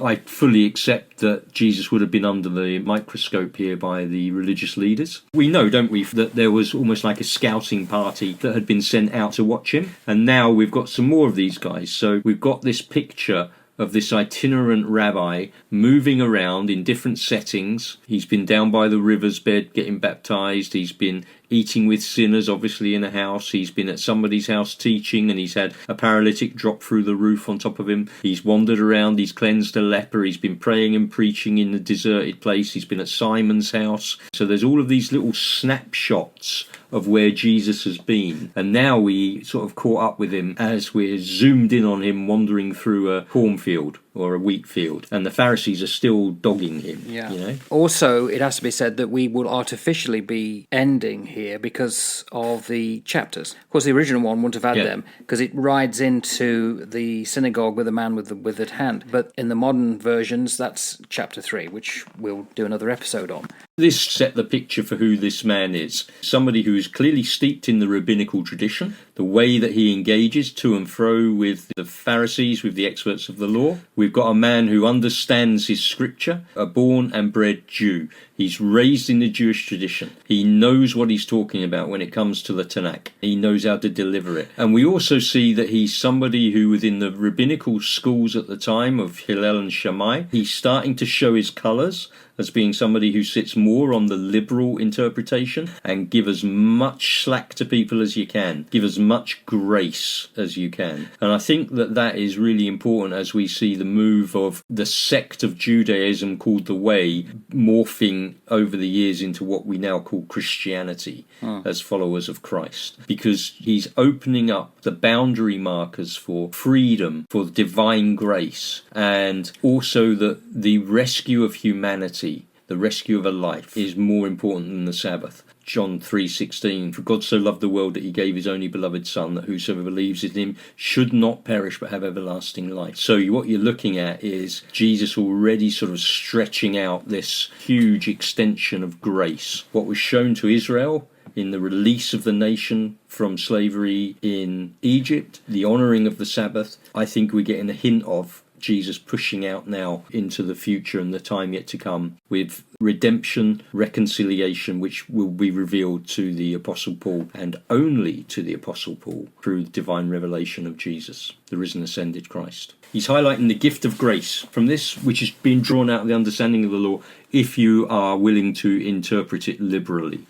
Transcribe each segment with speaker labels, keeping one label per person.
Speaker 1: I fully accept that Jesus would have been under the microscope here by the religious leaders. We know, don't we, that there was almost like a scouting party that had been sent out to watch him. And now we've got some more of these guys. So we've got this picture of this itinerant rabbi moving around in different settings. He's been down by the river's bed getting baptized. He's been eating with sinners, obviously, in a house. He's been at somebody's house teaching, and he's had a paralytic drop through the roof on top of him. He's wandered around. He's cleansed a leper. He's been praying and preaching in a deserted place. He's been at Simon's house. So there's all of these little snapshots of where Jesus has been. And now we sort of caught up with him as we're zoomed in on him wandering through a cornfield or a wheat field. And the Pharisees are still dogging him.
Speaker 2: Yeah.
Speaker 1: You know?
Speaker 2: Also, it has to be said that we will artificially be ending here because of the chapters. Of course, the original one wouldn't have had them because it rides into the synagogue with the man with the withered hand. But in the modern versions, that's chapter 3, which we'll do another episode on.
Speaker 1: This set the picture for who this man is. Somebody who is clearly steeped in the rabbinical tradition, the way that he engages to and fro with the Pharisees, with the experts of the law. We've got a man who understands his scripture, a born and bred Jew. He's raised in the Jewish tradition. He knows what he's talking about when it comes to the Tanakh. He knows how to deliver it. And we also see that he's somebody who, within the rabbinical schools at the time of Hillel and Shammai, he's starting to show his colours as being somebody who sits more on the liberal interpretation and give as much slack to people as you can. Give as much grace as you can. And I think that that is really important as we see the move of the sect of Judaism called the Way morphing over the years into what we now call Christianity as followers of Christ. Because he's opening up the boundary markers for freedom, for divine grace, and also that the rescue of humanity, the rescue of a life, is more important than the Sabbath. John 3:16, for God so loved the world that he gave his only beloved Son, that whosoever believes in him should not perish but have everlasting life. So what you're looking at is Jesus already sort of stretching out this huge extension of grace. What was shown to Israel in the release of the nation from slavery in Egypt, the honouring of the Sabbath, I think we're getting a hint of Jesus pushing out now into the future and the time yet to come with redemption, reconciliation, which will be revealed to the Apostle Paul and only to the Apostle Paul through the divine revelation of Jesus, the risen, ascended Christ. He's highlighting the gift of grace from this, which is being drawn out of the understanding of the law, if you are willing to interpret it liberally,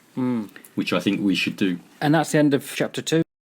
Speaker 1: which I think we should do.
Speaker 2: And that's the end of chapter 2.